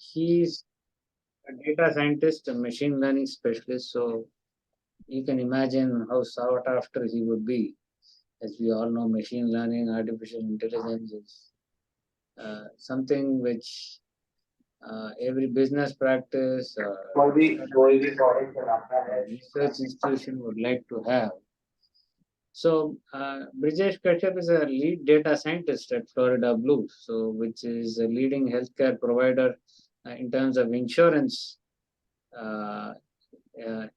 he's a data scientist, a machine learning specialist. So you can imagine how sought after he would be. As we all know, machine learning, artificial intelligence is something which every business practice, research institution would like to have. So Brijesh Kashyap is a lead data scientist at Florida Blue, so which is a leading healthcare provider in terms of insurance, uh,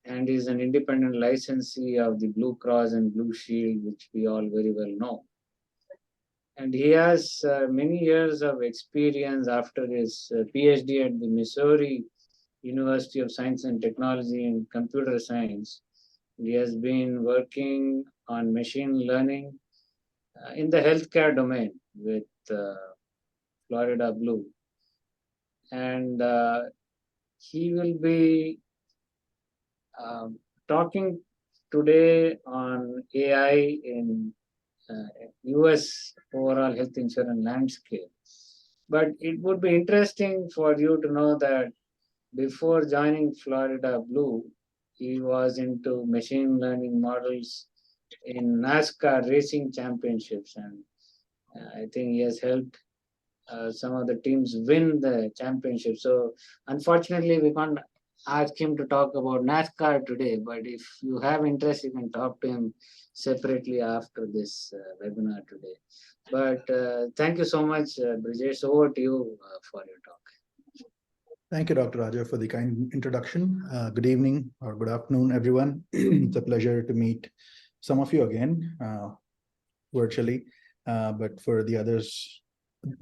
and is an independent licensee of the Blue Cross and Blue Shield, which we all very well know. And he has many years of experience after his PhD at the Missouri University of Science and Technology in computer science. He has been working on machine learning in the healthcare domain with Florida Blue. And he will be talking today on AI in US overall health insurance landscape. But it would be interesting for you to know that before joining Florida Blue, he was into machine learning models in NASCAR racing championships, and I think he has helped some of the teams win the championship. So unfortunately, we can't ask him to talk about NASCAR today. But if you have interest, you can talk to him separately after this webinar today. But thank you so much, Brijesh. Over to you for your talk. Thank you, Dr. Raja, for the kind introduction. Good evening or good afternoon, everyone. It's a pleasure to meet some of you again virtually, but for the others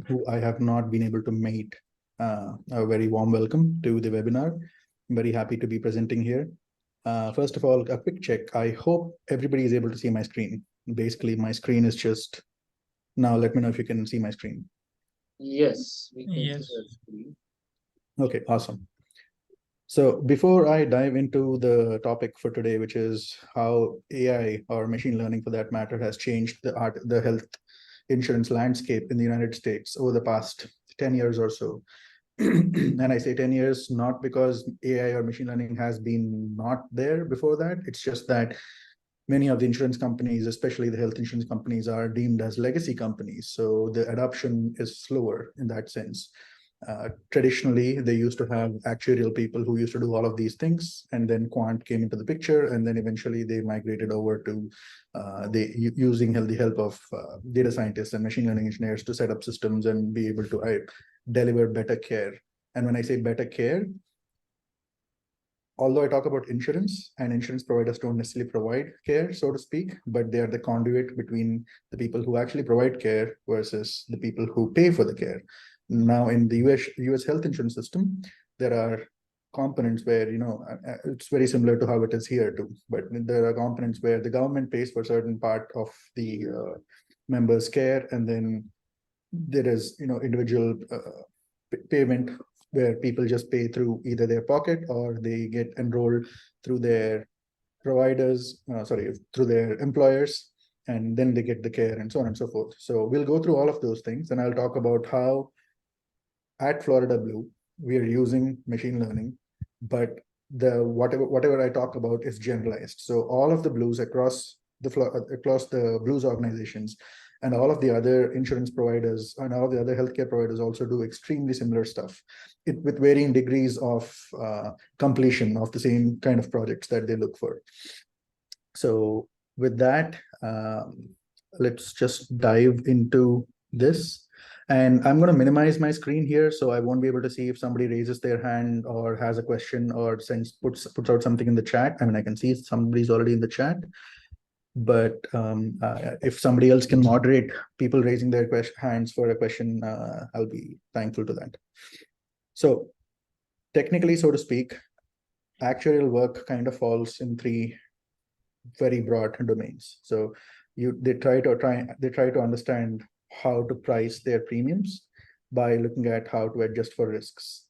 who I have not been able to meet, a very warm welcome to the webinar. I'm very happy to be presenting here. First of all, a quick check. I hope everybody is able to see my screen. Basically, my screen is just, now let me know if you can see my screen. Yes, we can Yes. see your screen. Okay, awesome. So before I dive into the topic for today, which is how AI or machine learning for that matter has changed the health insurance landscape in the United States over the past 10 years or so. And I say 10 years, not because AI or machine learning has been not there before that. It's just that many of the insurance companies, especially the health insurance companies, are deemed as legacy companies. So the adoption is slower in that sense. Traditionally, they used to have actuarial people who used to do all of these things, and then quant came into the picture, and then eventually they migrated over to using the help of data scientists and machine learning engineers to set up systems and be able to deliver better care. And when I say better care, although I talk about insurance, and insurance providers don't necessarily provide care, so to speak, but they are the conduit between the people who actually provide care versus the people who pay for the care. Now, in the US health insurance system, there are components where, it's very similar to how it is here too, but there are components where the government pays for a certain part of the members' care, and then there is, individual payment where people just pay through either their pocket or they get enrolled through their providers, through their employers, and then they get the care and so on and so forth. So we'll go through all of those things, and I'll talk about how at Florida Blue, we are using machine learning, but the whatever I talk about is generalized. So all of the Blues across the Blues organizations and all of the other insurance providers and all of the other healthcare providers also do extremely similar stuff with varying degrees of completion of the same kind of projects that they look for. So with that, let's just dive into this. And I'm going to minimize my screen here, so I won't be able to see if somebody raises their hand or has a question or puts out something in the chat. I mean, I can see somebody's already in the chat, but if somebody else can moderate people raising their hands for a question, I'll be thankful to that. So technically, so to speak, actuarial work kind of falls in three very broad domains. So they try to understand how to price their premiums by looking at how to adjust for risks.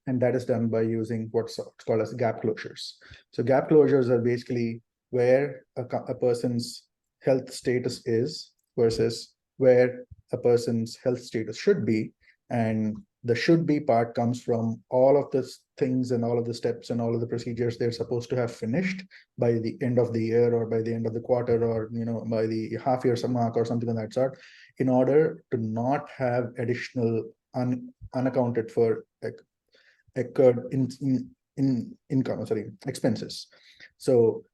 And that is done by using what's called as gap closures. So gap closures are basically where a person's health status is versus where a person's health status should be, and The should be part comes from all of the things and all of the steps and all of the procedures they're supposed to have finished by the end of the year or by the end of the quarter or by the half year mark or something of that sort, in order to not have additional unaccounted for occurred in income, sorry, expenses. So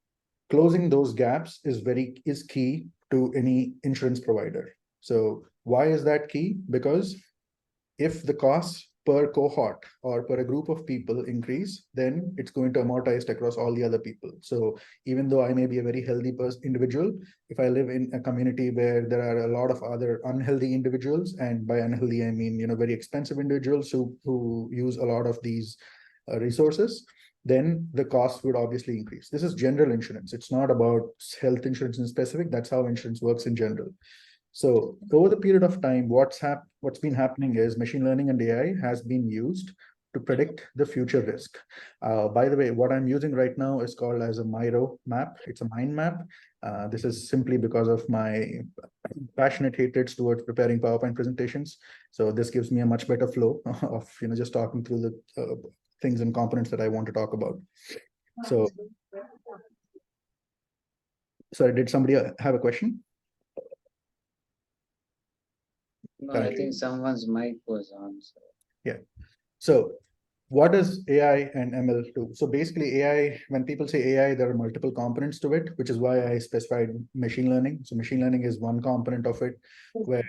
closing those gaps is key to any insurance provider. So why is that key? Because if the costs per cohort or per a group of people increase, then it's going to amortize across all the other people. So even though I may be a very healthy individual, if I live in a community where there are a lot of other unhealthy individuals, and by unhealthy, I mean, very expensive individuals who use a lot of these resources, then the cost would obviously increase. This is general insurance. It's not about health insurance in specific. That's how insurance works in general. So over the period of time, what's been happening is machine learning and AI has been used to predict the future risk. By the way, what I'm using right now is called as a Miro map. It's a mind map. This is simply because of my passionate hatreds towards preparing PowerPoint presentations. So this gives me a much better flow of just talking through the things and components that I want to talk about. So, sorry, did somebody have a question? No, I think someone's mic was on. So. Yeah. So what does AI and ML do? So basically AI, when people say AI, there are multiple components to it, which is why I specified machine learning. So machine learning is one component of it, where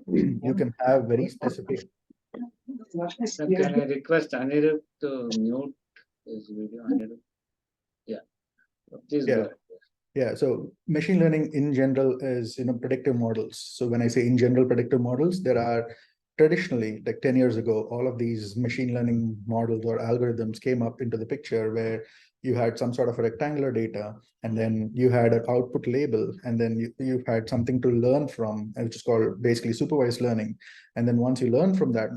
you can have very specific. So can I request Anirudh to mute his video? Anirudh? Yeah. Please go ahead. Yeah, so machine learning in general is predictive models. So when I say in general predictive models, there are traditionally, like 10 years ago, all of these machine learning models or algorithms came up into the picture where you had some sort of a rectangular data, and then you had an output label, and then you had something to learn from, which is called basically supervised learning. And then once you learn from that,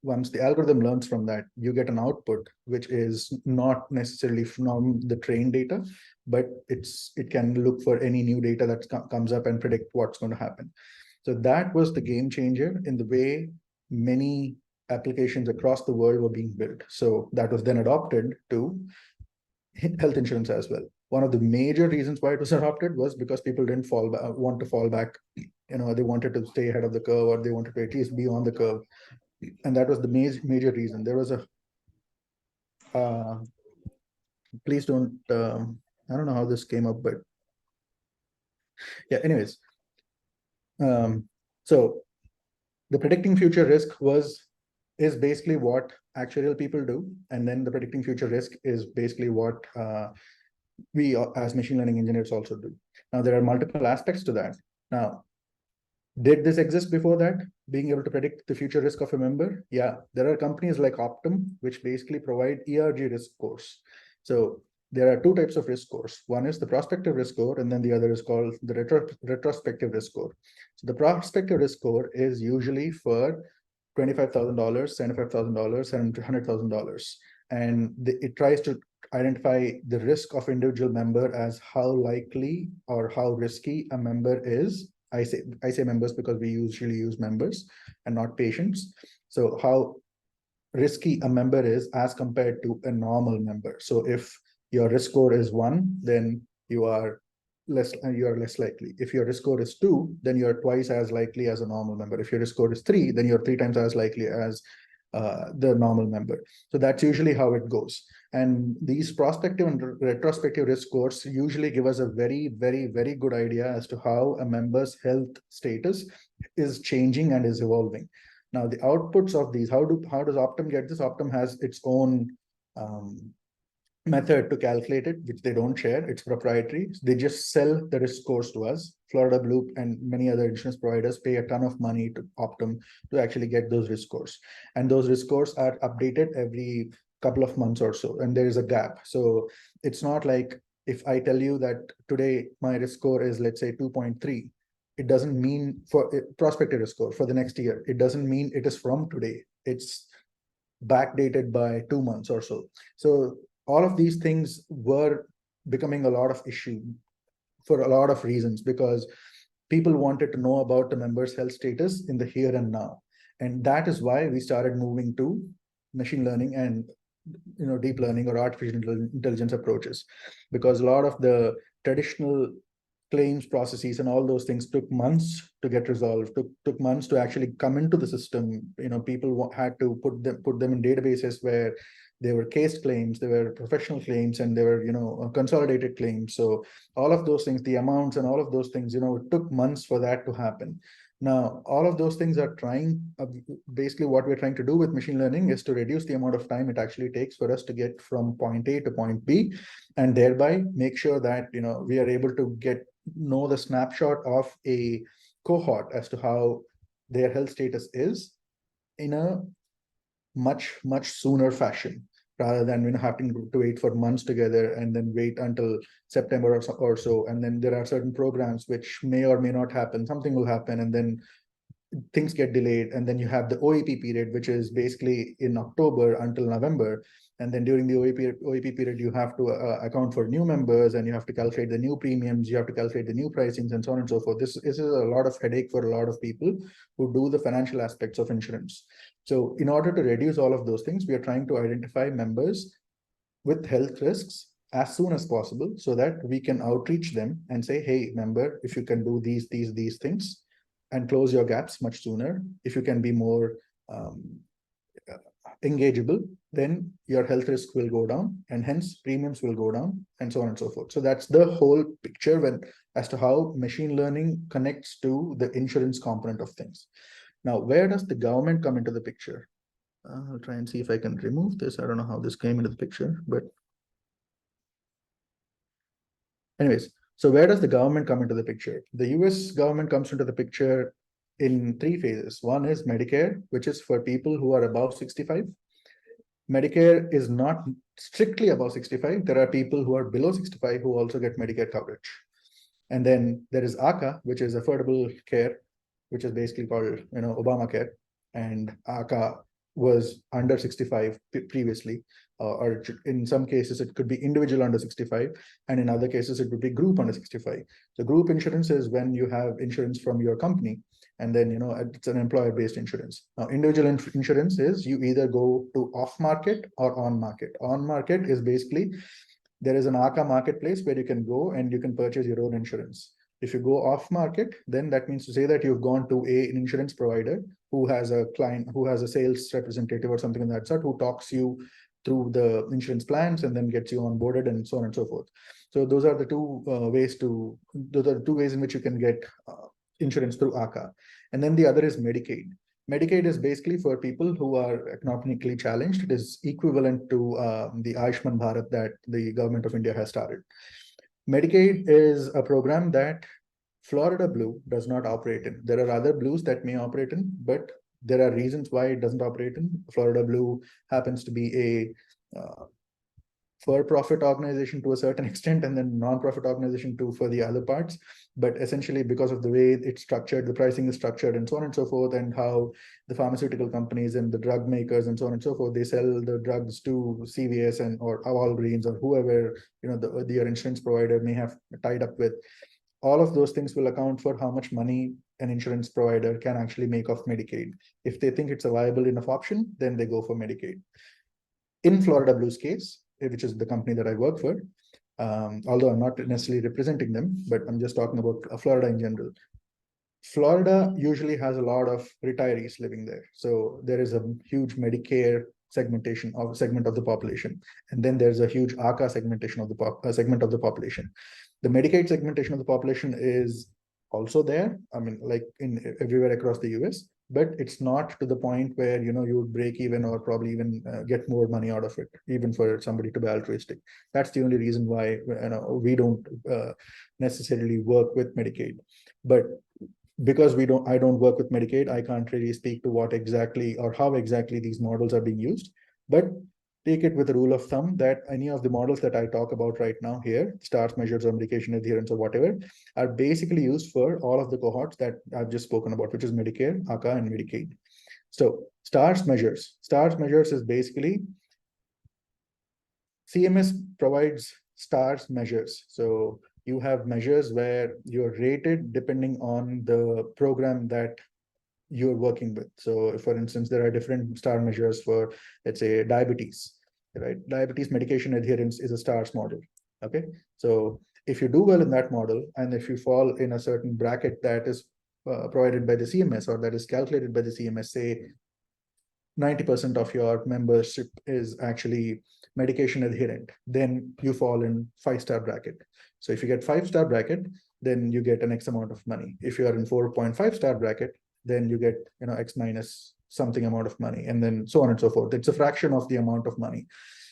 once the algorithm learns from that, you get an output, which is not necessarily from the trained data, but it can look for any new data that comes up and predict what's going to happen. So that was the game changer in the way many applications across the world were being built. So that was then adopted to health insurance as well. One of the major reasons why it was adopted was because people didn't want to fall back. They wanted to stay ahead of the curve, or they wanted to at least be on the curve. And that was the major reason. There was a, please don't, I don't know how this came up, but yeah, anyways. So the predicting future risk is basically what actuarial people do. And then the predicting future risk is basically what we as machine learning engineers also do. Now, there are multiple aspects to that. Now, did this exist before that? Being able to predict the future risk of a member? Yeah, there are companies like Optum, which basically provide ERG risk scores. So there are two types of risk scores. One is the prospective risk score, and then the other is called the retrospective risk score. So the prospective risk score is usually for $25,000, $75,000, and $100,000. And it tries to identify the risk of individual member as how likely or how risky a member is. I say members because we usually use members and not patients. So how risky a member is as compared to a normal member. So if your risk score is 1, then you are less likely. If your risk score is 2, then you're twice as likely as a normal member. If your risk score is 3, then you're 3 times as likely as the normal member. So that's usually how it goes. And these prospective and retrospective risk scores usually give us a very, very, very good idea as to how a member's health status is changing and is evolving. Now, the outputs of these, how does Optum get this? Optum has its own method to calculate it, which they don't share. It's proprietary. They just sell the risk scores to us. Florida Blue and many other insurance providers pay a ton of money to Optum to actually get those risk scores. And those risk scores are updated every couple of months or so, and there is a gap. So it's not like if I tell you that today my risk score is, let's say, 2.3, it doesn't mean for prospective risk score for the next year. It doesn't mean it is from today. It's backdated by 2 months or so. So all of these things were becoming a lot of issue for a lot of reasons, because people wanted to know about the member's health status in the here and now. And that is why we started moving to machine learning and deep learning or artificial intelligence approaches, because a lot of the traditional claims processes and all those things took months to get resolved, took months to actually come into the system. People had to put them in databases where there were case claims, there were professional claims, and there were consolidated claims. So all of those things, the amounts and all of those things, it took months for that to happen. Now, all of those things are basically what we're trying to do with machine learning is to reduce the amount of time it actually takes for us to get from point A to point B, and thereby make sure that, we are able to know the snapshot of a cohort as to how their health status is in a much, much sooner fashion, rather than having to wait for months together and then wait until September or so. And then there are certain programs which may or may not happen. Something will happen, and then things get delayed, and then you have the OAP period, which is basically in October until November. And then during the OAP period, you have to account for new members, and you have to calculate the new premiums, you have to calculate the new pricings, and so on and so forth. This is a lot of headache for a lot of people who do the financial aspects of insurance. So in order to reduce all of those things, we are trying to identify members with health risks as soon as possible, so that we can outreach them and say, hey, member, if you can do these things and close your gaps much sooner, if you can be more engageable, then your health risk will go down, and hence premiums will go down, and so on and so forth. So that's the whole picture as to how machine learning connects to the insurance component of things. Now, where does the government come into the picture? I'll try and see if I can remove this. I don't know how this came into the picture, but anyways, so where does the government come into the picture? The US government comes into the picture in 3 phases. One is Medicare, which is for people who are above 65. Medicare is not strictly above 65. There are people who are below 65 who also get Medicare coverage. And then there is ACA, which is Affordable Care, which is basically called Obamacare. And ACA was under 65 previously, or in some cases it could be individual under 65, and in other cases it would be group under 65. So group insurance is when you have insurance from your company, and then it's an employer-based insurance. Now, individual insurance is you either go to off-market or on-market. On-market is basically there is an ACA marketplace where you can go and you can purchase your own insurance. If you go off market, then that means to say that you've gone to an insurance provider who has a client, who has a sales representative or something of that sort, who talks you through the insurance plans and then gets you onboarded and so on and so forth. So those are the two ways in which you can get insurance through ACA. And then the other is Medicaid. Medicaid is basically for people who are economically challenged. It is equivalent to the Ayushman Bharat that the government of India has started. Medicaid is a program that Florida Blue does not operate in. There are other blues that may operate in, but there are reasons why it doesn't operate in. Florida Blue happens to be a for-profit organization to a certain extent, and then non-profit organization too for the other parts. But essentially, because of the way it's structured, the pricing is structured, and so on and so forth, and how the pharmaceutical companies and the drug makers and so on and so forth, they sell the drugs to CVS or Walgreens or whoever your insurance provider may have tied up with. All of those things will account for how much money an insurance provider can actually make off Medicaid. If they think it's a viable enough option, then they go for Medicaid. In Florida Blue's case, which is the company that I work for, although I'm not necessarily representing them, but I'm just talking about Florida in general. Florida usually has a lot of retirees living there. So there is a huge Medicare segment of the population. And then there's a huge ACA segmentation of the segment of the population. The Medicaid segmentation of the population is also there. I mean, like in everywhere across the US, but it's not to the point where you would break even or probably even get more money out of it, even for somebody to be altruistic. That's the only reason why we don't necessarily work with Medicaid. But because I don't work with Medicaid, I can't really speak to what exactly or how exactly these models are being used. But take it with a rule of thumb that any of the models that I talk about right now here, stars measures or medication adherence or whatever, are basically used for all of the cohorts that I've just spoken about, which is Medicare, ACA, and Medicaid. So stars measures is basically CMS provides stars measures. So you have measures where you're rated depending on the program that you're working with. So if, for instance, there are different star measures for, let's say, diabetes, right? Diabetes medication adherence is a stars model. Okay. So if you do well in that model, and if you fall in a certain bracket that is provided by the CMS, or that is calculated by the CMS, say 90% of your membership is actually medication adherent, then you fall in 5-star bracket. So if you get 5-star bracket, then you get an X amount of money. If you are in 4.5-star bracket, then you get, X minus something amount of money, and then so on and so forth. It's a fraction of the amount of money.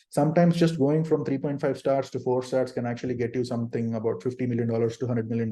Sometimes just going from 3.5 stars to 4 stars can actually get you something about $50 million to $100 million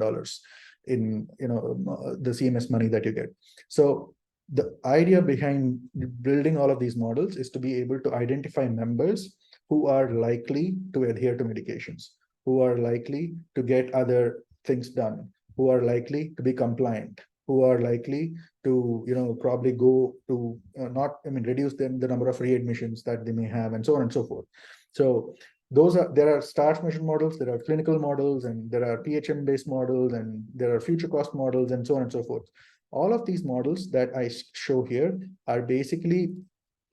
in, the CMS money that you get. So the idea behind building all of these models is to be able to identify members who are likely to adhere to medications, who are likely to get other things done, who are likely to be compliant, who are likely to, probably go to reduce the number of readmissions that they may have, and so on and so forth. So there are stars measured models, there are clinical models, and there are PHM based models, and there are future cost models, and so on and so forth. All of these models that I show here are basically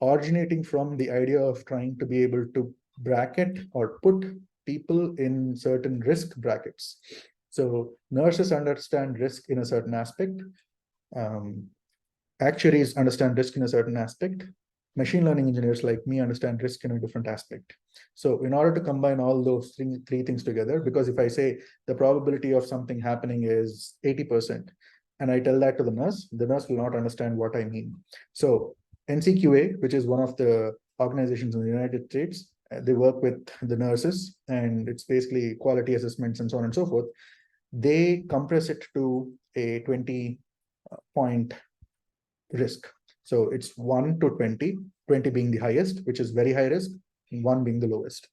originating from the idea of trying to be able to bracket or put people in certain risk brackets. So nurses understand risk in a certain aspect. Actuaries understand risk in a certain aspect. Machine learning engineers like me understand risk in a different aspect. So in order to combine all those three things together, because if I say the probability of something happening is 80%, and I tell that to the nurse will not understand what I mean. So NCQA, which is one of the organizations in the United States, they work with the nurses, and it's basically quality assessments and so on and so forth. They compress it to a 20-point risk. So it's 1 to 20, 20 being the highest, which is very high risk, and 1 being the lowest.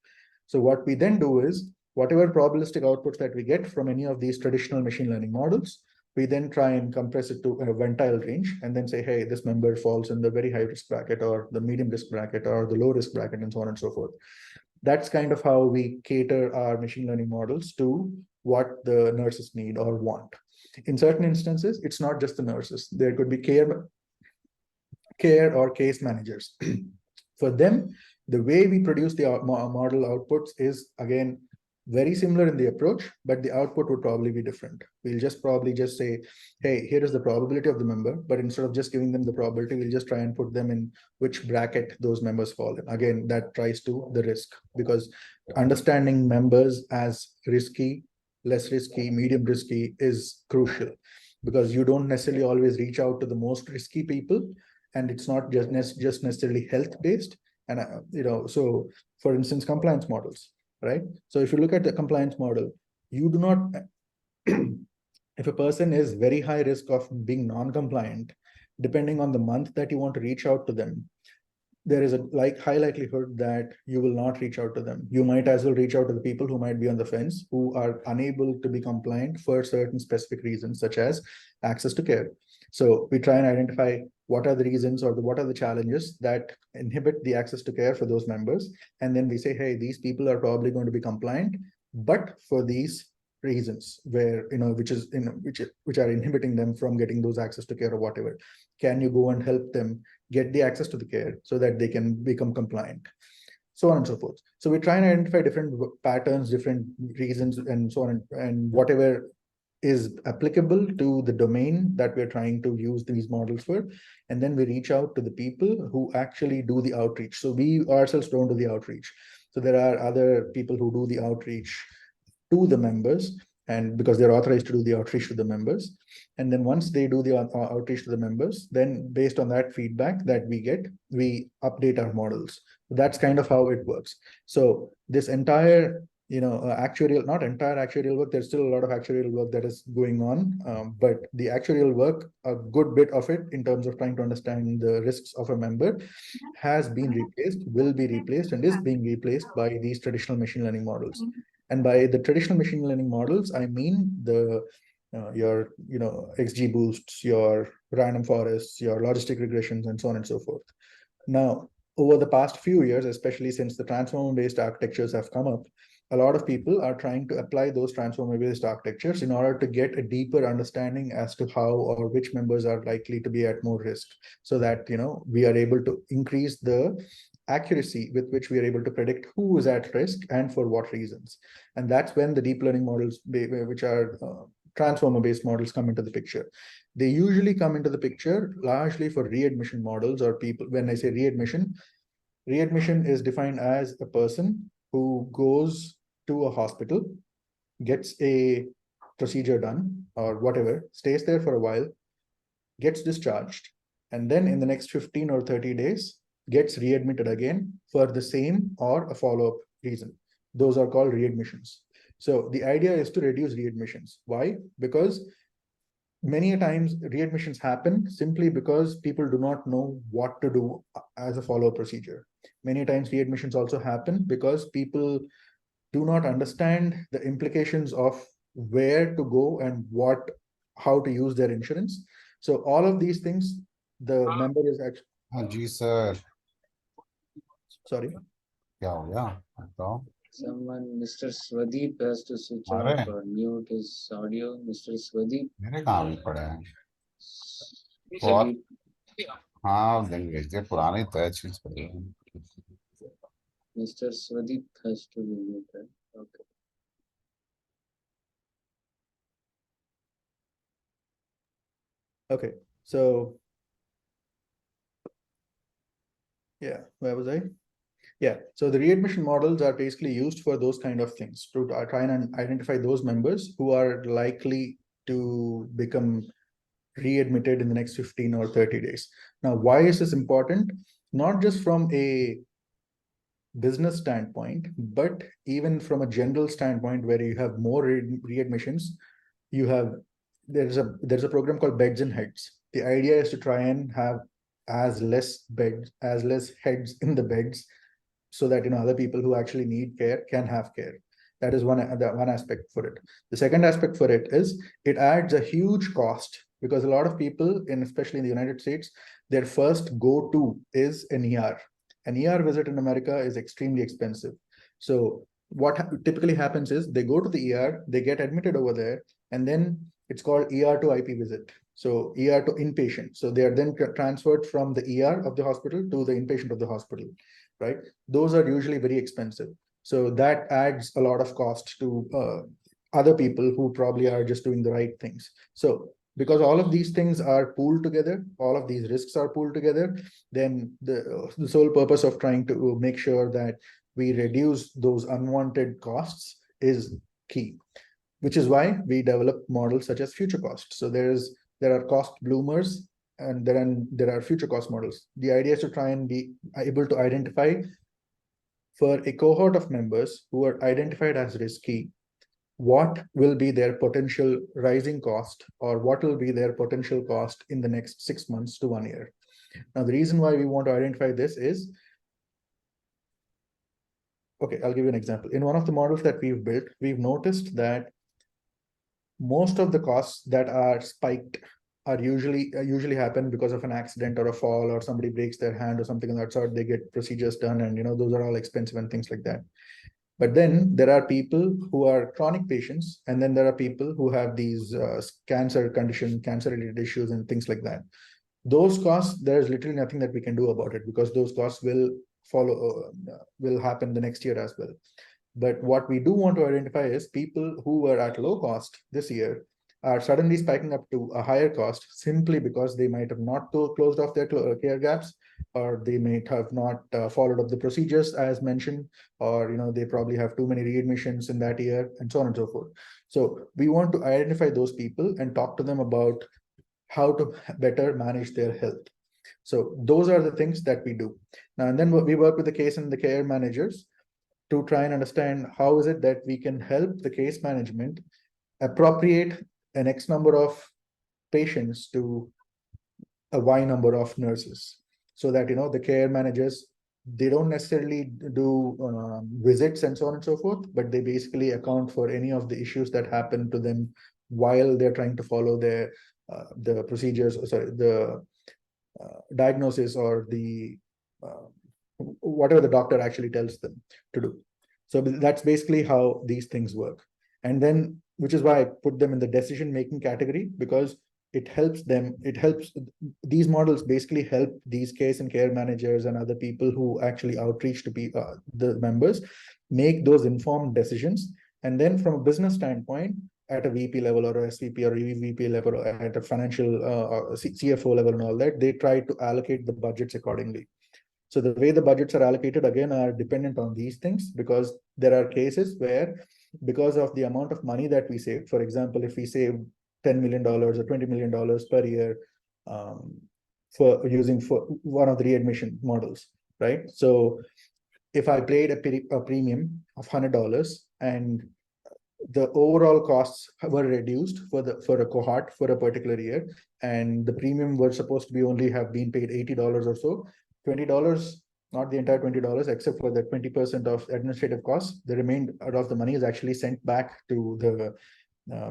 So what we then do is, whatever probabilistic outputs that we get from any of these traditional machine learning models, we then try and compress it to a ventile range, and then say, hey, this member falls in the very high risk bracket, or the medium risk bracket, or the low risk bracket, and so on and so forth. That's kind of how we cater our machine learning models to what the nurses need or want. In certain instances, it's not just the nurses. There could be care or case managers. For them, the way we produce the model outputs is, again, very similar in the approach, but the output would probably be different. We'll probably just say, hey, here is the probability of the member, but instead of just giving them the probability, we'll just try and put them in which bracket those members fall in. Again, that tries to the risk, because understanding members as risky, less risky, medium risky is crucial, because you don't necessarily always reach out to the most risky people, and it's not just necessarily health based. And so for instance, compliance models, right? So if you look at the compliance model, you do not, if a person is very high risk of being non-compliant, depending on the month that you want to reach out to them, there is a high likelihood that you will not reach out to them. You might as well reach out to the people who might be on the fence, who are unable to be compliant for certain specific reasons, such as access to care. So we try and identify what are the reasons, or what are the challenges that inhibit the access to care for those members. And then we say, hey, these people are probably going to be compliant, but for these reasons, where, which are inhibiting them from getting those access to care or whatever. Can you go and help them get the access to the care so that they can become compliant, so on and so forth. So we try and identify different patterns, different reasons, and so on, and whatever is applicable to the domain that we're trying to use these models for. And then we reach out to the people who actually do the outreach. So we ourselves don't do the outreach. So there are other people who do the outreach to the members, and because they're authorized to do the outreach to the members. And then once they do the outreach to the members, then based on that feedback that we get, we update our models. That's kind of how it works. So this entire, not entire actuarial work, there's still a lot of actuarial work that is going on, but the actuarial work, a good bit of it in terms of trying to understand the risks of a member, has been replaced, will be replaced, and is being replaced by these traditional machine learning models. And by the traditional machine learning models, I mean your XGBoosts, your random forests, your logistic regressions, and so on and so forth. Now, over the past few years, especially since the transformer-based architectures have come up, a lot of people are trying to apply those transformer-based architectures in order to get a deeper understanding as to how or which members are likely to be at more risk, so that we are able to increase the accuracy with which we are able to predict who is at risk and for what reasons. And that's when the deep learning models, which are transformer-based models, come into the picture. They usually come into the picture largely for readmission models, or people. When I say readmission is defined as a person who goes to a hospital, gets a procedure done or whatever, stays there for a while, gets discharged, and then in the next 15 or 30 days gets readmitted again for the same or a follow-up reason. Those are called readmissions. So the idea is to reduce readmissions. Why? Because many a times readmissions happen simply because people do not know what to do as a follow-up procedure. Many times readmissions also happen because people do not understand the implications of where to go and how to use their insurance. So all of these things, the member is actually, हाँ जी sir, sorry. क्या हो गया बताओ? Someone, Mr. Swadeep has to switch अरे off or mute his audio. Mr. Swadeep. मेरे काम ही पड़े हैं। और Swadeep. हाँ दिन भेज दिया, पुरानी तो है चीज पड़ी है। Mr. Swadeep has to be muted. Okay. Okay, so yeah, where was I? Yeah, so the readmission models are basically used for those kind of things, to try and identify those members who are likely to become readmitted in the next 15 or 30 days. Now, why is this important? Not just from a business standpoint, but even from a general standpoint, where you have more readmissions, there's a program called Beds and Heads. The idea is to try and have as less heads in the beds, so that other people who actually need care can have care. That is one aspect for it. The second aspect for it is it adds a huge cost, because a lot of people, especially in the United States, their first go-to is an ER. An ER visit in America is extremely expensive. So what typically happens is they go to the ER, they get admitted over there, and then it's called ER to IP visit. So ER to inpatient. So they are then transferred from the ER of the hospital to the inpatient of the hospital, right? Those are usually very expensive. So that adds a lot of cost to other people who probably are just doing the right things. So because all of these things are pooled together, all of these risks are pooled together, then the sole purpose of trying to make sure that we reduce those unwanted costs is key, which is why we develop models such as future cost. So there are cost bloomers, and there are future cost models. The idea is to try and be able to identify, for a cohort of members who are identified as risky, what will be their potential rising cost, or what will be their potential cost in the next 6 months to 1 year. Now, the reason why we want to identify this is, okay, I'll give you an example. In one of the models that we've built, we've noticed that most of the costs that are spiked are usually happen because of an accident or a fall, or somebody breaks their hand or something of that sort. They get procedures done, and those are all expensive and things like that. But then there are people who are chronic patients, and then there are people who have these cancer related issues and things like that. Those costs, there's literally nothing that we can do about it, because those costs will happen the next year as well. But what we do want to identify is people who were at low cost this year are suddenly spiking up to a higher cost, simply because they might have not closed off their care gaps, or they might have not followed up the procedures as mentioned, or they probably have too many readmissions in that year, and so on and so forth. So we want to identify those people and talk to them about how to better manage their health. So those are the things that we do now. And then we work with the case and the care managers to try and understand how is it that we can help the case management appropriate an X number of patients to a Y number of nurses, so that the care managers, they don't necessarily do visits and so on and so forth, but they basically account for any of the issues that happen to them while they're trying to follow their the procedures, sorry, the diagnosis, or the whatever the doctor actually tells them to do. So that's basically how these things work. And then, which is why I put them in the decision-making category, because it helps them, these models basically help these case and care managers and other people who actually outreach to the members, make those informed decisions. And then from a business standpoint, at a VP level or a SVP or EVP level, or at a financial CFO level and all that, they try to allocate the budgets accordingly. So the way the budgets are allocated again are dependent on these things, because there are cases where, because of the amount of money that we save, for example, if we save $10 million or $20 million per year for one of the readmission models, right? So if I paid a premium of $100 and the overall costs were reduced for a cohort for a particular year, and the premium were supposed to be only have been paid $80 or so, $20, not the entire $20, except for the 20% of administrative costs, the remainder of the money is actually sent back to the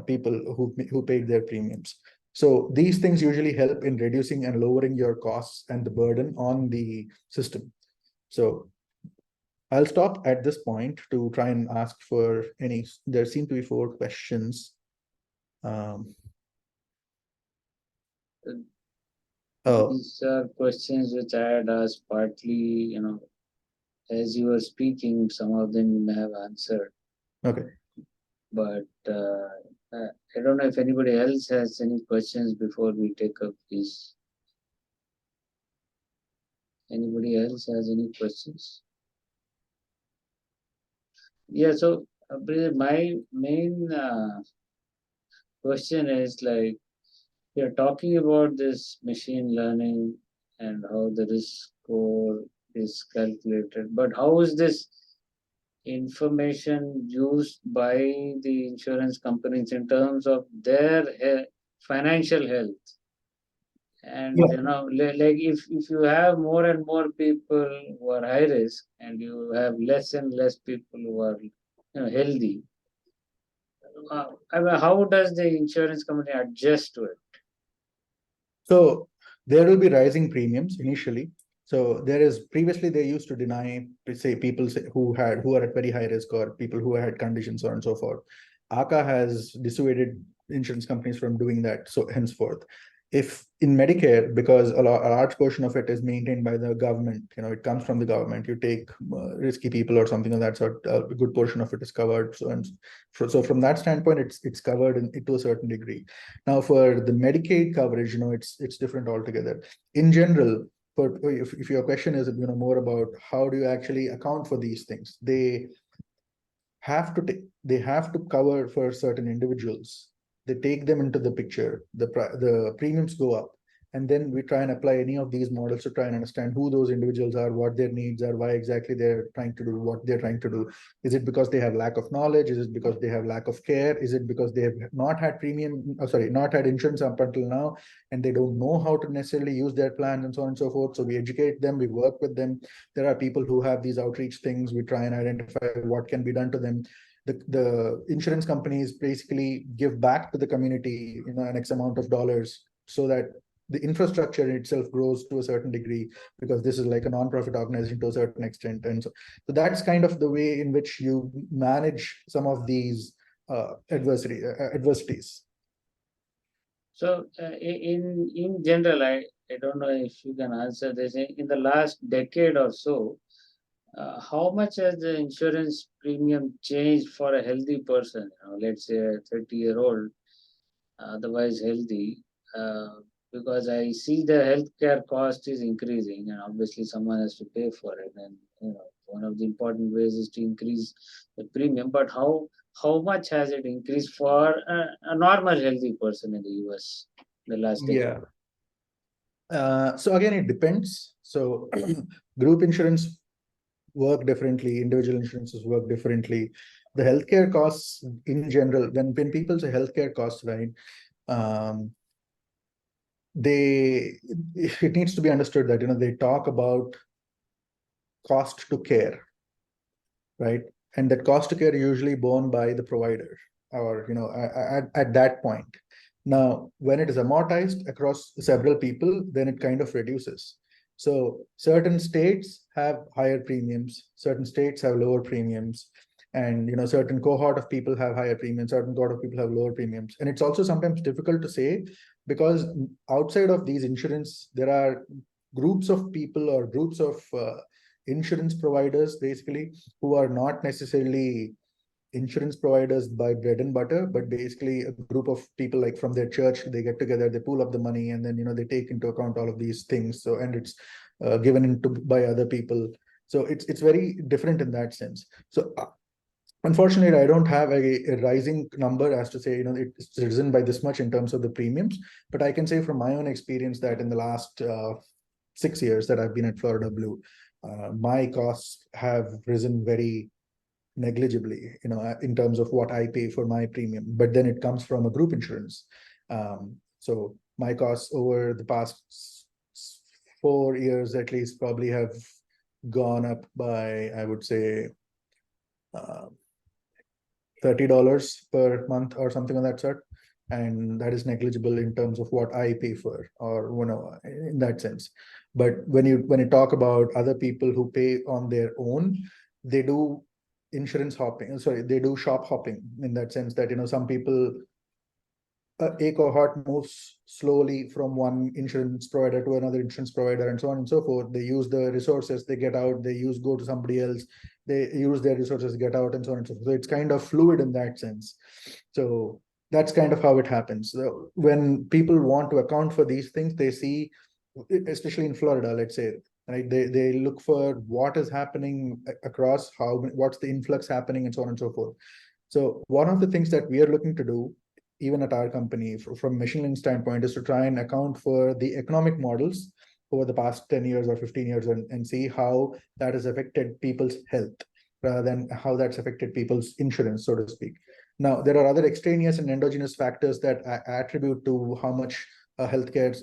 people who paid their premiums. So these things usually help in reducing and lowering your costs and the burden on the system. So I'll stop at this point to try and ask for any. There seem to be 4 questions. Oh, These are questions which I had asked partly, as you were speaking, some of them you may have answered. okay. But I don't know if anybody else has any questions before we take up this. Anybody else has any questions? Yeah, so my main question is like, you're talking about this machine learning and how the risk score is calculated, but how is this information used by the insurance companies in terms of their financial health? And like if you have more and more people who are high risk and you have less and less people who are healthy, I mean, how does the insurance company adjust to it? So there will be rising premiums initially. So previously they used to deny, say, people who are at very high risk, or people who had conditions, so on and so forth. ACA has dissuaded insurance companies from doing that. So henceforth, if in Medicare, because a large portion of it is maintained by the government, it comes from the government, you take risky people or something of that sort, a good portion of it is covered. So from that standpoint, it's covered to a certain degree. Now for the Medicaid coverage, it's different altogether. In general, if your question is more about how do you actually account for these things, they have to cover for certain individuals. They take them into the picture, the premiums go up, and then we try and apply any of these models to try and understand who those individuals are, what their needs are, why exactly they're trying to do what they're trying to do. Is it because they have lack of knowledge? Is it because they have lack of care? Is it because they have not had not had insurance up until now, and they don't know how to necessarily use their plans, and so on and so forth? So we educate them, we work with them. There are people who have these outreach things. We try and identify what can be done to them. The insurance companies basically give back to the community, an X amount of dollars, so that the infrastructure itself grows to a certain degree, because this is like a non-profit organization to a certain extent. And so that's kind of the way in which you manage some of these adversities. So in general, I don't know if you can answer this. In the last decade or so, how much has the insurance premium changed for a healthy person? Let's say a 30-year-old, otherwise healthy, because I see the healthcare cost is increasing, and obviously someone has to pay for it. And one of the important ways is to increase the premium. But how much has it increased for a normal healthy person in the US in the last decade? Yeah. So again, it depends. So group insurance work differently, individual insurances work differently. The healthcare costs in general, when people say healthcare costs, right, it needs to be understood that they talk about cost to care, right? And that cost to care usually borne by the provider, or at that point. Now, when it is amortized across several people, then it kind of reduces. So certain states have higher premiums, certain states have lower premiums. And certain cohort of people have higher premiums, certain cohort of people have lower premiums. And it's also sometimes difficult to say, because outside of these insurance, there are groups of people or groups of insurance providers basically, who are not necessarily insurance providers by bread and butter, but basically a group of people, like from their church, they get together, they pool up the money, and then they take into account all of these things. So, and it's given into by other people. So it's very different in that sense. So unfortunately, I don't have a rising number as to say, it's risen by this much in terms of the premiums, but I can say from my own experience that in the last 6 years that I've been at Florida Blue, my costs have risen very negligibly, in terms of what I pay for my premium. But then it comes from a group insurance. So my costs over the past 4 years at least probably have gone up by, I would say, $30 per month or something of that sort. And that is negligible in terms of what I pay for, or in that sense. But when you talk about other people who pay on their own, they do insurance hopping. Sorry, they do shop hopping, in that sense that some people, a cohort moves slowly from one insurance provider to another insurance provider, and so on and so forth. They use the resources, they get out, they go to somebody else, they use their resources, get out, and so on and so forth. So it's kind of fluid in that sense. So that's kind of how it happens. So when people want to account for these things, they see, especially in Florida, let's say, right, they look for what is happening across, what's the influx happening, and so on and so forth. So one of the things that we are looking to do, even at our company, from machine learning standpoint, is to try and account for the economic models over the past 10 years or 15 years, and see how that has affected people's health rather than how that's affected people's insurance, so to speak. Now, there are other extraneous and endogenous factors that attribute to how much healthcare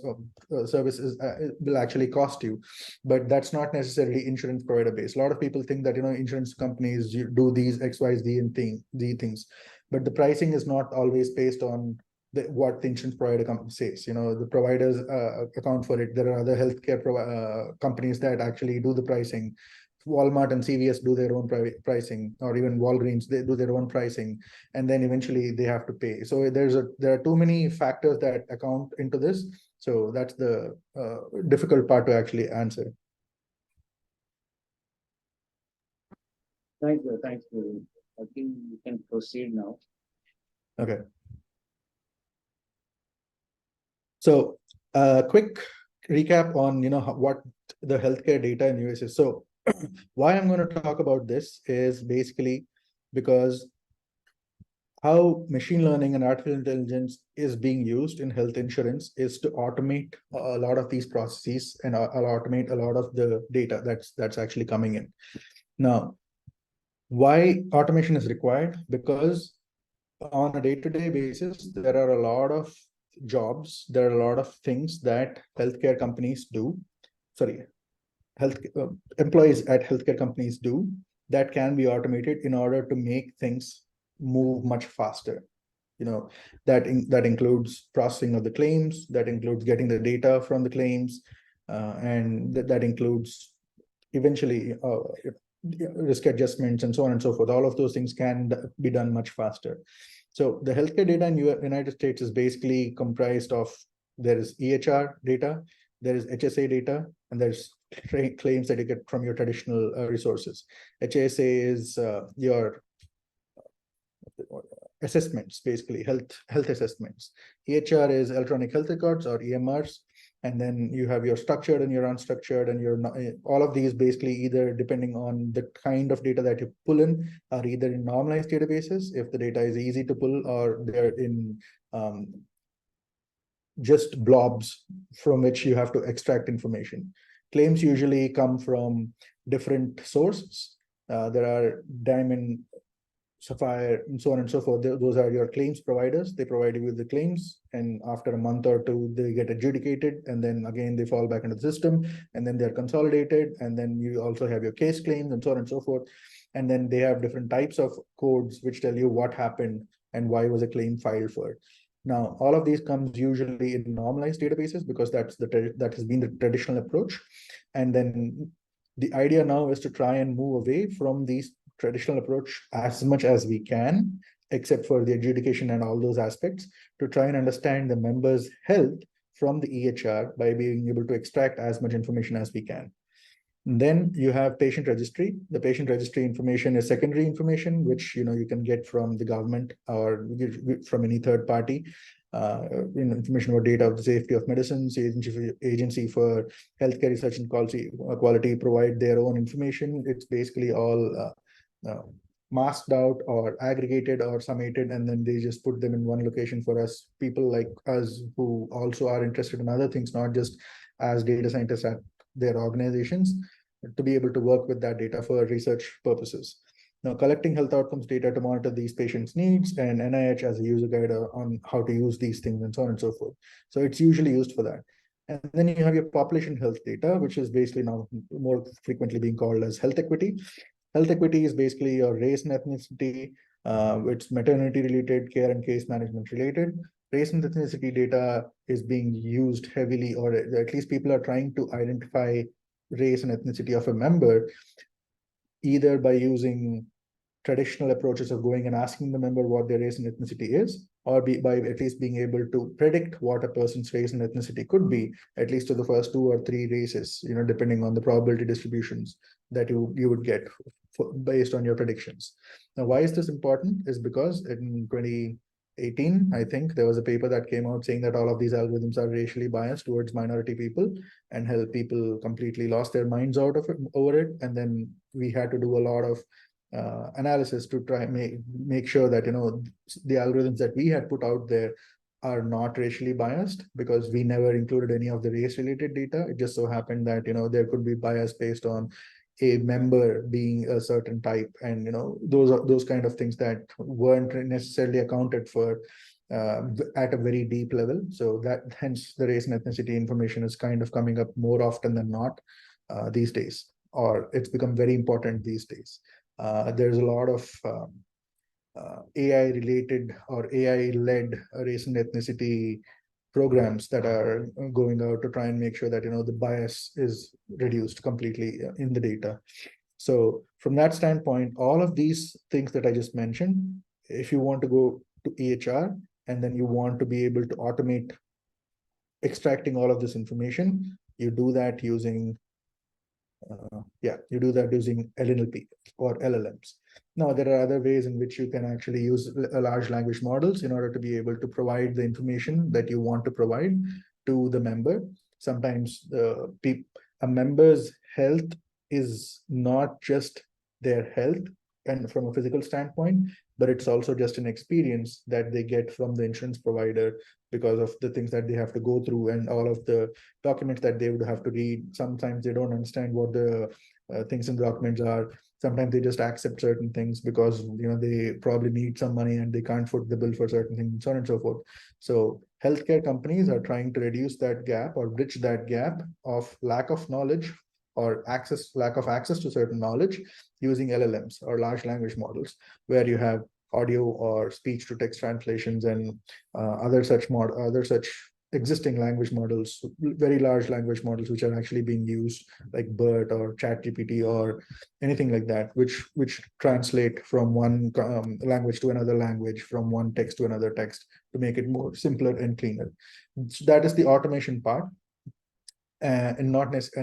services will actually cost you, but that's not necessarily insurance provider based. A lot of people think that insurance companies do these X, Y, Z and these things, but the pricing is not always based on what the insurance provider company says. The providers account for it. There are other healthcare companies that actually do the pricing. Walmart and CVS do their own pricing, or even Walgreens, they do their own pricing, and then eventually they have to pay. So there are too many factors that account into this. So that's the difficult part to actually answer. Thank you. Thank you. I think we can proceed now. Okay. So quick recap on what the healthcare data in US is. So why I'm going to talk about this is basically because how machine learning and artificial intelligence is being used in health insurance is to automate a lot of these processes and automate a lot of the data that's actually coming in. Now, why automation is required? Because on a day-to-day basis, there are a lot of jobs, there are a lot of things that healthcare companies do. Sorry, employees at healthcare companies do that can be automated in order to make things move much faster. That includes processing of the claims, that includes getting the data from the claims, and that includes eventually risk adjustments and so on and so forth. All of those things can be done much faster. So the healthcare data in United States is basically comprised of, there is EHR data, there is HSA data, and there's claims that you get from your traditional resources. HSA is your assessments, basically health assessments. EHR is electronic health records, or EMRs, and then you have your structured and your unstructured, and your all of these basically, either depending on the kind of data that you pull in, are either in normalized databases if the data is easy to pull, or they're in just blobs from which you have to extract information. Claims usually come from different sources. There are Diamond, Sapphire, and so on and so forth. Those are your claims providers. They provide you with the claims, and after a month or two, they get adjudicated, and then again they fall back into the system, and then they're consolidated, and then you also have your case claims, and so on and so forth. And then they have different types of codes which tell you what happened and why was a claim filed for. Now, all of these comes usually in normalized databases, because that has been the traditional approach. And then the idea now is to try and move away from these traditional approach as much as we can, except for the adjudication and all those aspects, to try and understand the members' health from the EHR by being able to extract as much information as we can. Then you have patient registry. The patient registry information is secondary information, which you can get from the government or from any third party. Information about data of the safety of medicines, agency for healthcare research and quality provide their own information. It's basically all masked out or aggregated or summated, and then they just put them in one location for us, people like us who also are interested in other things, not just as data scientists at their organizations, to be able to work with that data for research purposes. Now, collecting health outcomes data to monitor these patients' needs, and NIH as a user guide on how to use these things and so on and so forth. So it's usually used for that. And then you have your population health data, which is basically now more frequently being called as health equity. Health equity is basically your race and ethnicity, it's maternity related, care and case management related. Race and ethnicity data is being used heavily, or at least people are trying to identify race and ethnicity of a member, either by using traditional approaches of going and asking the member what their race and ethnicity is, or by at least being able to predict what a person's race and ethnicity could be, at least to the first 2 or 3 races, depending on the probability distributions that you would get based on your predictions. Now, why is this important? Is because in 2018, I think there was a paper that came out saying that all of these algorithms are racially biased towards minority people, and people completely lost their minds out of it over it. And then we had to do a lot of analysis to try and make sure that the algorithms that we had put out there are not racially biased, because we never included any of the race related data. It just so happened that there could be bias based on a member being a certain type, and those kind of things that weren't necessarily accounted for at a very deep level. So that hence the race and ethnicity information is kind of coming up more often than not these days, or it's become very important these days. There's a lot of AI related or AI led race and ethnicity programs that are going out to try and make sure that the bias is reduced completely in the data. So from that standpoint, all of these things that I just mentioned, if you want to go to EHR and then you want to be able to automate extracting all of this information, you do that using using LNLP or LLMs. Now, there are other ways in which you can actually use large language models in order to be able to provide the information that you want to provide to the member. Sometimes a member's health is not just their health and from a physical standpoint, but it's also just an experience that they get from the insurance provider because of the things that they have to go through and all of the documents that they would have to read. Sometimes they don't understand what the things in the documents are. Sometimes they just accept certain things because they probably need some money and they can't foot the bill for certain things and so on and so forth. So healthcare companies are trying to reduce that gap or bridge that gap of lack of knowledge or lack of access to certain knowledge using LLMs or large language models, where you have audio or speech to text translations and other such existing language models, very large language models, which are actually being used like BERT or ChatGPT or anything like that, which translate from one language to another language, from one text to another text, to make it more simpler and cleaner. So that is the automation part. And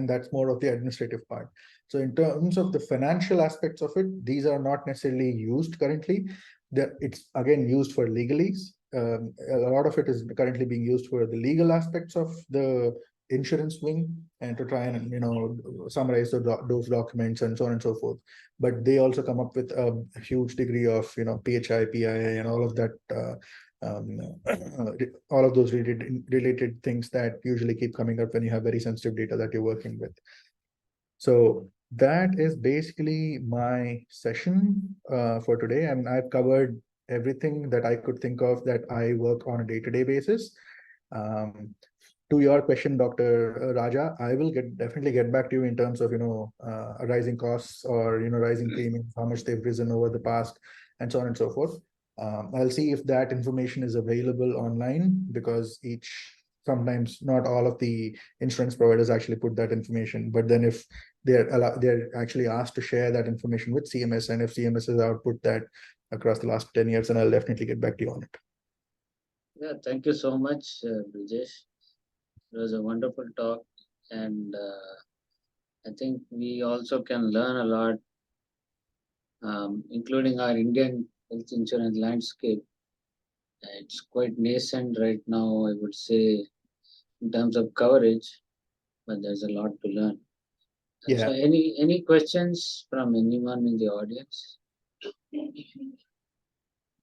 that's more of the administrative part. So in terms of the financial aspects of it, these are not necessarily used currently. It's again used for legalese. A lot of it is currently being used for the legal aspects of the insurance wing and to try and summarize those documents and so on and so forth. But they also come up with a huge degree of PHI, PII, and all of that. All of those related things that usually keep coming up when you have very sensitive data that you're working with. So that is basically my session for today. And I've covered everything that I could think of that I work on a day-to-day basis. To your question, Dr. Raja, I will definitely get back to you in terms of rising costs or rising premiums, how much they've risen over the past, and so on and so forth. I'll see if that information is available online, because sometimes not all of the insurance providers actually put that information. But then if they're actually asked to share that information with CMS, and if CMS has output that across the last 10 years, and I'll definitely get back to you on it. Yeah, thank you so much, Brijesh. It was a wonderful talk, and I think we also can learn a lot, including our Indian health insurance landscape. It's quite nascent right now, I would say, in terms of coverage, but there's a lot to learn. Yeah. So, any questions from anyone in the audience?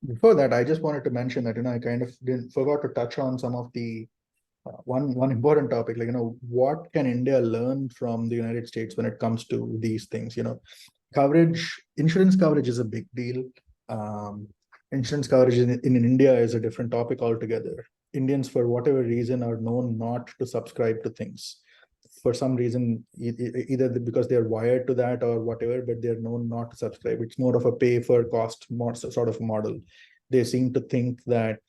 Before that, I just wanted to mention that, I kind of forgot to touch on some of the one important topic, like, what can India learn from the United States when it comes to these things? Insurance coverage is a big deal. Insurance coverage in India is a different topic altogether. Indians, for whatever reason, are known not to subscribe to things. For some reason, either because they're wired to that or whatever, but they're known not to subscribe. It's more of a pay for cost sort of model. They seem to think that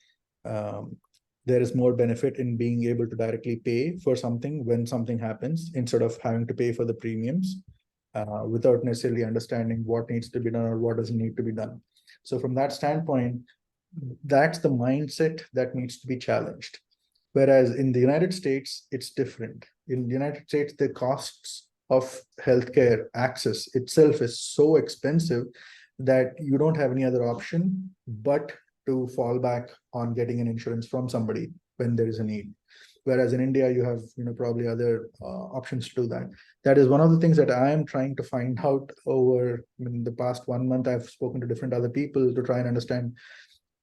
there is more benefit in being able to directly pay for something when something happens, instead of having to pay for the premiums without necessarily understanding what needs to be done or what doesn't need to be done. So from that standpoint, that's the mindset that needs to be challenged. Whereas in the United States, it's different. In the United States, the costs of healthcare access itself is so expensive that you don't have any other option but to fall back on getting an insurance from somebody when there is a need. Whereas in India, you have probably other options to do that. That is one of the things that I am trying to find out over the past 1 month. I've spoken to different other people to try and understand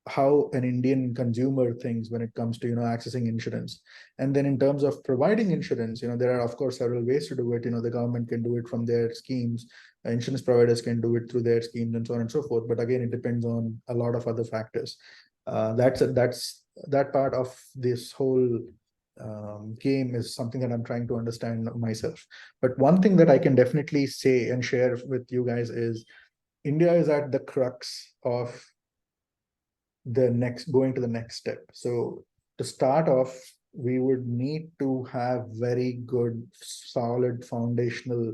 how an Indian consumer thinks when it comes to accessing insurance. And then in terms of providing insurance, there are of course several ways to do it. The government can do it from their schemes, insurance providers can do it through their schemes, and so on and so forth. But again, it depends on a lot of other factors. That's that part of this whole game is something that I'm trying to understand myself. But one thing that I can definitely say and share with you guys is India is at the crux of going to the next step. So to start off, we would need to have very good, solid foundational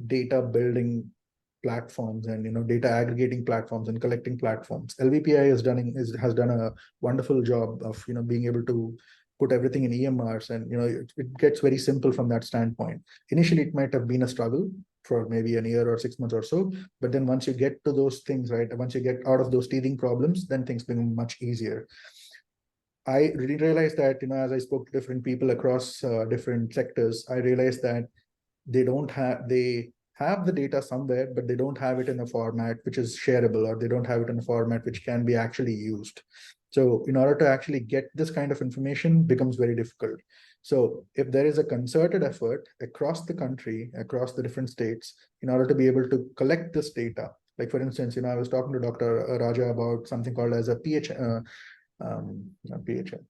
data building platforms and data aggregating platforms and collecting platforms. LVPI has done a wonderful job of being able to put everything in EMRs, and it gets very simple from that standpoint. Initially, it might have been a struggle for maybe a year or 6 months or so, but then once you get to those things, right, once you get out of those teething problems, then things become much easier. I really realized that as I spoke to different people across different sectors, I realized that they have the data somewhere, but they don't have it in a format which is shareable, or they don't have it in a format which can be actually used. So in order to actually get this kind of information becomes very difficult. So if there is a concerted effort across the country, across the different states, in order to be able to collect this data, like for instance, I was talking to Dr. Raja about something called as a not PHM,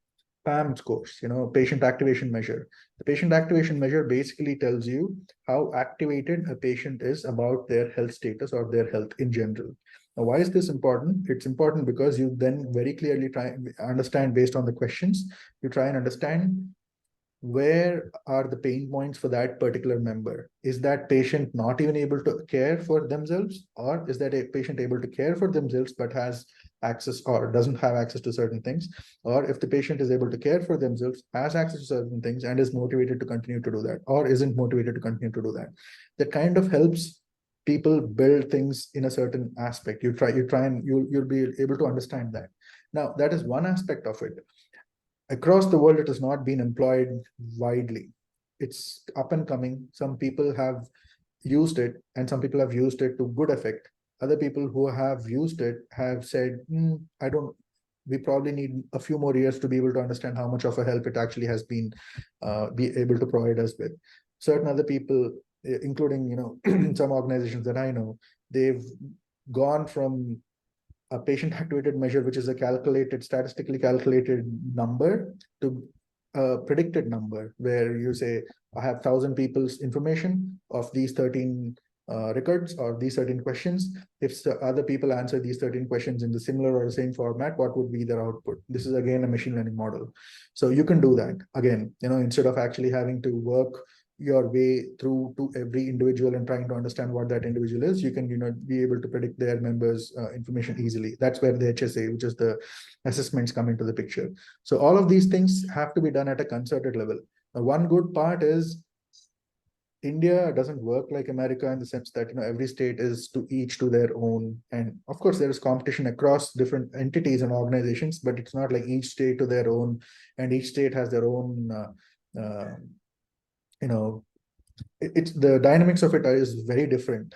PAM scores, patient activation measure. The patient activation measure basically tells you how activated a patient is about their health status or their health in general. Now, why is this important? It's important because you then very clearly try and understand, based on the questions, you try and understand where are the pain points for that particular member. Is that patient not even able to care for themselves, or is that a patient able to care for themselves but has access or doesn't have access to certain things? Or if the patient is able to care for themselves, has access to certain things, and is motivated to continue to do that, or isn't motivated to continue to do that. That kind of helps people build things in a certain aspect. You'll be able to understand that. Now, that is one aspect of it. Across the world, it has not been employed widely. It's up and coming. Some people have used it, and some people have used it to good effect. Other people who have used it have said, we probably need a few more years to be able to understand how much of a help it actually has been be able to provide us with. Certain other people, including some organizations that I know, they've gone from a patient activated measure, which is a statistically calculated number, to a predicted number, where you say, I have 1,000 people's information of these 13 records or these 13 questions. If the other people answer these 13 questions in the similar or the same format, what would be their output? This is again a machine learning model. So you can do that again, instead of actually having to work your way through to every individual and trying to understand what that individual is, you can, be able to predict their members' information easily. That's where the HSA, which is the assessments, come into the picture. So all of these things have to be done at a concerted level. Now, one good part is India doesn't work like America in the sense that every state is to each to their own, and of course there is competition across different entities and organizations, but it's not like each state to their own, and each state has their own. It's the dynamics of it is very different.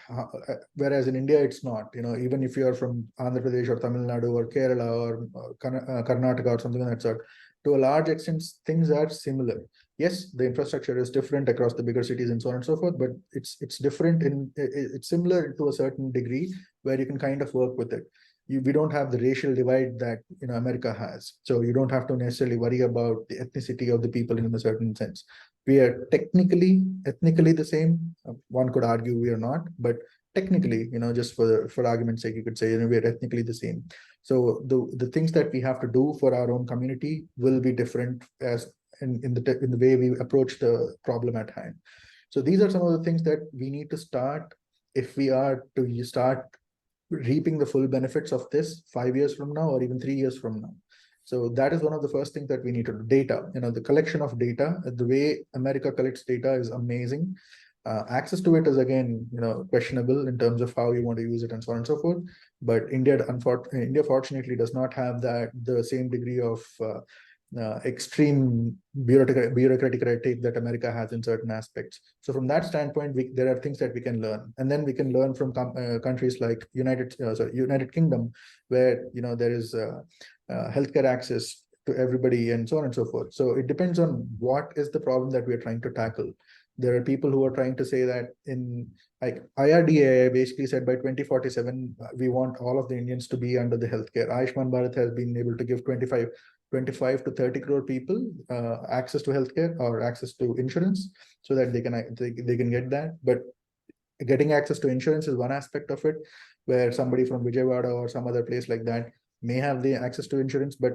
Whereas in India, it's not. Even if you are from Andhra Pradesh or Tamil Nadu or Kerala or Karnataka or something like that sort, to a large extent, things are similar. Yes, the infrastructure is different across the bigger cities and so on and so forth, but it's different it's similar to a certain degree where you can kind of work with it. We don't have the racial divide that America has, so you don't have to necessarily worry about the ethnicity of the people in a certain sense. We are ethnically the same. One could argue we are not, but technically, just for argument's sake, you could say we are ethnically the same. So the things that we have to do for our own community will be different as in the way we approach the problem at hand. So these are some of the things that we need to start if we are to start reaping the full benefits of this 5 years from now or even 3 years from now. So that is one of the first things that we need to do. Data, the collection of data, the way America collects data is amazing. Access to it is again, questionable in terms of how you want to use it and so on and so forth. But India fortunately does not have the same degree of extreme bureaucratic red tape that America has in certain aspects. So from that standpoint, there are things that we can learn, and then we can learn from countries like United Kingdom, where there is healthcare access to everybody and so on and so forth. So it depends on what is the problem that we are trying to tackle. There are people who are trying to say that in like IRDA basically said by 2047, we want all of the Indians to be under the healthcare. Ayushman Bharat has been able to give 25 to 30 crore people access to healthcare or access to insurance so that they can get that. But getting access to insurance is one aspect of it, where somebody from Vijayawada or some other place like that may have the access to insurance, but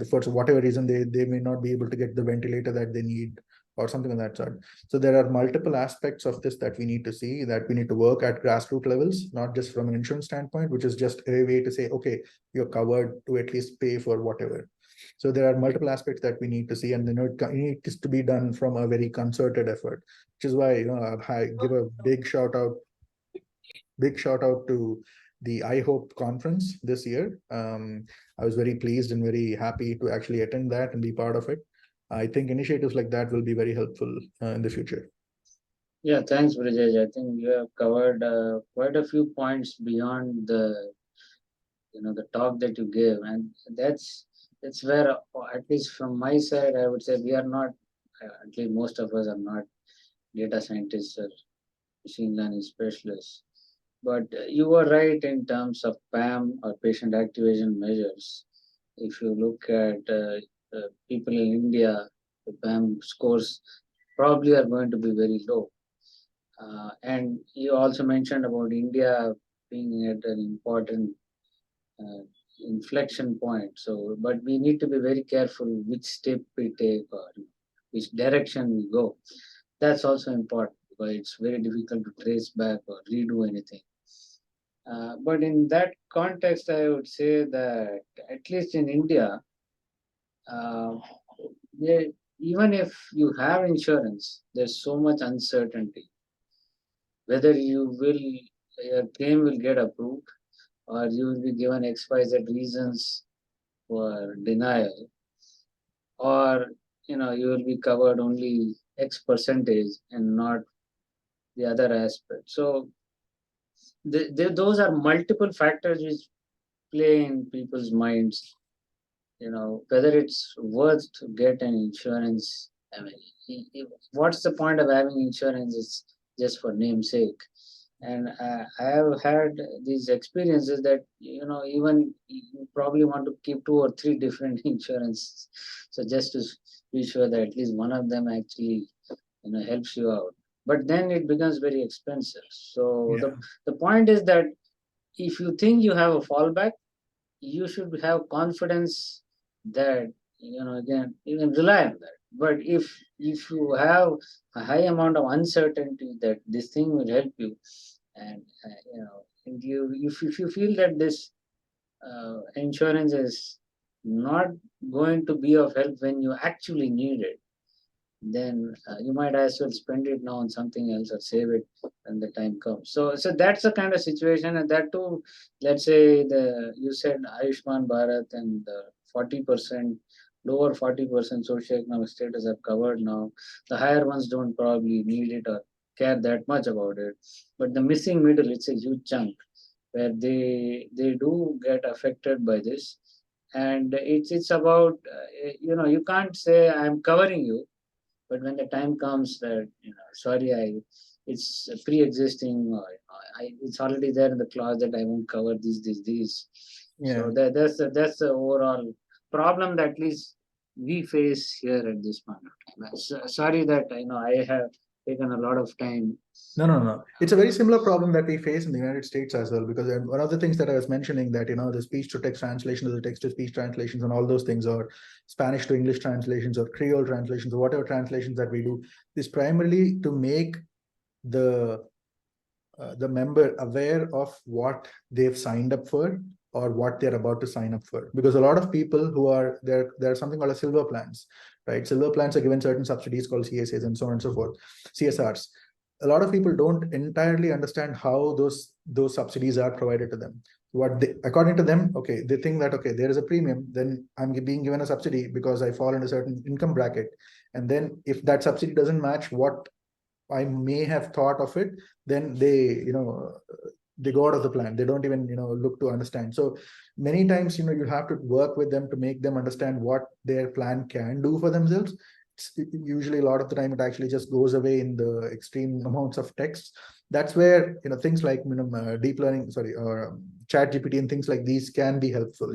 for whatever reason they may not be able to get the ventilator that they need or something of that sort. So there are multiple aspects of this that we need to see, that we need to work at grassroots levels, not just from an insurance standpoint, which is just a way to say, okay, you're covered to at least pay for whatever. So there are multiple aspects that we need to see, and it needs to be done from a very concerted effort, which is why I give a big shout out to the iHope conference this year. I was very pleased and very happy to actually attend that and be part of it. I think initiatives like that will be very helpful in the future. Yeah, thanks, Brijesh. I think you have covered quite a few points beyond the talk that you gave, and that's where, at least from my side, I would say we are not, at least most of us are not data scientists or machine learning specialists. But you were right in terms of PAM or patient activation measures. If you look at people in India, the PAM scores probably are going to be very low. And you also mentioned about India being at an important inflection point. So, but we need to be very careful which step we take or which direction we go. That's also important because it's very difficult to trace back or redo anything. But in that context, I would say that at least in India, even if you have insurance, there's so much uncertainty whether your claim will get approved or you will be given XYZ reasons for denial, or you will be covered only X percentage and not the other aspect. So those are multiple factors which play in people's minds. Whether it's worth to get an insurance. I mean, what's the point of having insurance? It's just for namesake. And I have had these experiences that even you probably want to keep 2 or 3 different insurances, so just to be sure that at least one of them actually helps you out. But then it becomes very expensive. So the point is that if you think you have a fallback, you should have confidence that again you can rely on that. but if you have a high amount of uncertainty that this thing will help you, and and if you feel that this insurance is not going to be of help when you actually need it, then you might as well spend it now on something else or save it when the time comes. So that's the kind of situation, and that too, let's say you said Ayushman Bharat and the 40%, lower 40% socioeconomic status are covered now. The higher ones don't probably need it or care that much about it, but the missing middle, it's a huge chunk where they do get affected by this. And it's about you can't say I'm covering you, but when the time comes that, sorry, it's pre-existing, or it's already there in the clause that I won't cover these. Yeah. So that's the overall problem that at least we face here at this point of time. Sorry that I know I have taken a lot of time. No. It's a very similar problem that we face in the United States as well, because one of the things that I was mentioning that, the speech to text translations, the text to speech translations, and all those things, or Spanish to English translations, or Creole translations, or whatever translations that we do, is primarily to make the member aware of what they've signed up for or what they're about to sign up for. Because a lot of people who are there are something called a silver plans, right? Silver plans are given certain subsidies called CSAs and so on and so forth, CSRs. A lot of people don't entirely understand how those subsidies are provided to them. According to them, okay, they think that, okay, there is a premium, then I'm being given a subsidy because I fall in a certain income bracket. And then if that subsidy doesn't match what I may have thought of it, then they go out of the plan. They don't even, look to understand. So many times, you have to work with them to make them understand what their plan can do for themselves. Usually a lot of the time it actually just goes away in the extreme amounts of text. That's where, things like, deep learning, or chat GPT and things like these can be helpful.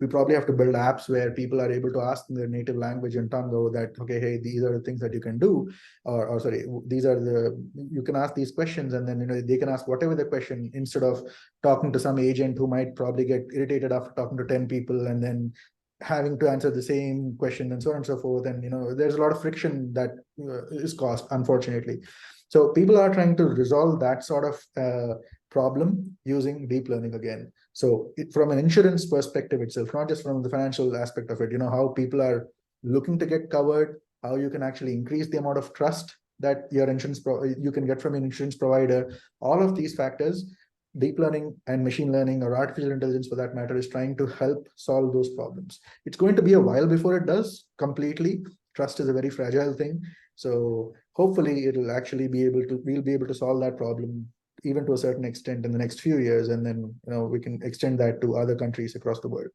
We probably have to build apps where people are able to ask in their native language and Tango that, okay, hey, these are the things that you can do, or sorry, you can ask these questions, and then they can ask whatever the question, instead of talking to some agent who might probably get irritated after talking to 10 people and then having to answer the same question and so on and so forth. And there's a lot of friction that is caused, unfortunately. So people are trying to resolve that sort of problem using deep learning again. So from an insurance perspective itself, not just from the financial aspect of it, how people are looking to get covered, how you can actually increase the amount of trust that you can get from an insurance provider. All of these factors, deep learning and machine learning, or artificial intelligence for that matter, is trying to help solve those problems. It's going to be a while before it does completely. Trust is a very fragile thing. So hopefully we'll be able to solve that problem even to a certain extent in the next few years, and then we can extend that to other countries across the world.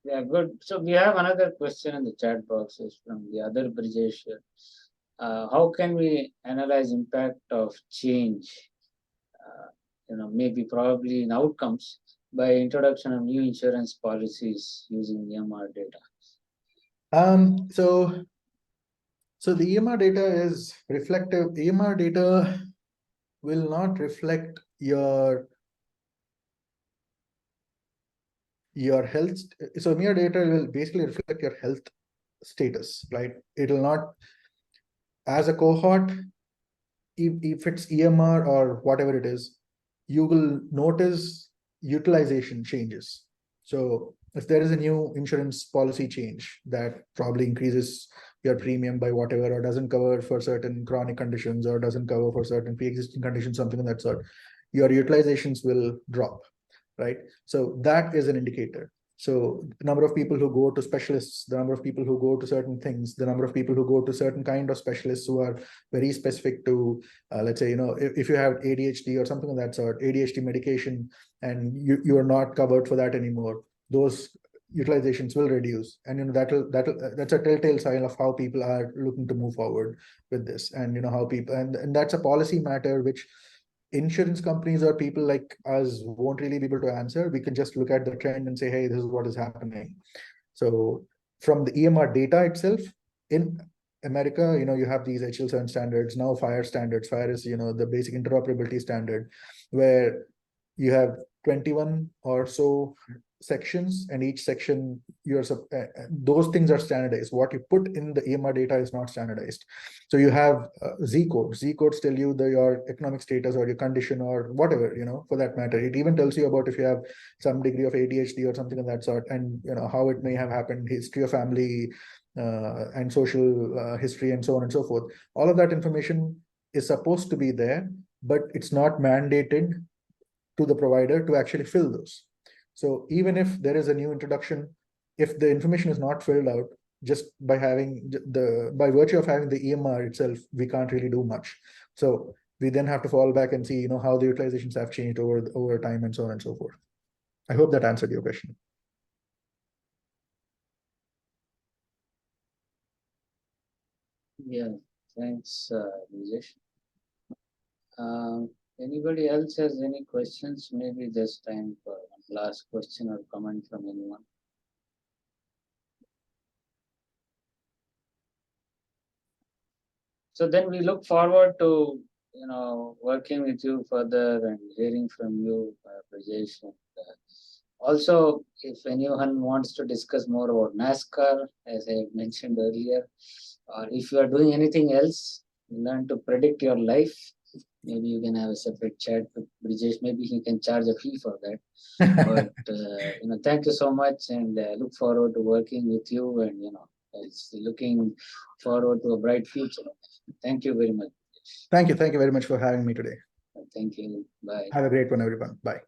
Yeah, good. So we have another question in the chat boxes from the other Brijesh. How can we analyze impact of change? Maybe probably in outcomes by introduction of new insurance policies using EMR data. So the EMR data is reflective. EMR data will not reflect your health. So EMR data will basically reflect your health status, right? It will not, as a cohort, if it's EMR or whatever it is, you will notice utilization changes. So if there is a new insurance policy change that probably increases your premium by whatever, or doesn't cover for certain chronic conditions, or doesn't cover for certain pre-existing conditions, something of that sort, your utilizations will drop, right? So that is an indicator. So the number of people who go to specialists, the number of people who go to certain things, the number of people who go to certain kind of specialists who are very specific to, let's say, if you have ADHD or something of that sort, ADHD medication, and you are not covered for that anymore, those utilizations will reduce. And that's a telltale sign of how people are looking to move forward with this. And how people, and that's a policy matter which insurance companies or people like us won't really be able to answer. We can just look at the trend and say, hey, this is what is happening. So from the EMR data itself, in America, you have these HL7 standards, now FHIR standards. FHIR is, the basic interoperability standard, where you have 21 or so sections, and each section those things are standardized. What you put in the EMR data is not standardized. So you have Z codes. Z codes tell you your economic status or your condition or whatever, for that matter. It even tells you about if you have some degree of ADHD or something of that sort, and how it may have happened, history of family, and social history, and so on and so forth. All of that information is supposed to be there, but it's not mandated to the provider to actually fill those. So even if there is a new introduction, if the information is not filled out, just by virtue of having the EMR itself, we can't really do much. So we then have to fall back and see, how the utilizations have changed over time, and so on and so forth. I hope that answered your question. Yeah, thanks, Brijesh. Anybody else has any questions? Maybe just time for one last question or comment from anyone. So then we look forward to, working with you further and hearing from you, Brijesh. And, also, if anyone wants to discuss more about NASCAR, as I mentioned earlier, or if you are doing anything else, learn to predict your life. Maybe you can have a separate chat with Brijesh. Maybe he can charge a fee for that. But thank you so much, and look forward to working with you. And it's looking forward to a bright future. Thank you very much. Thank you very much for having me today. Thank you. Bye. Have a great one, everyone. Bye.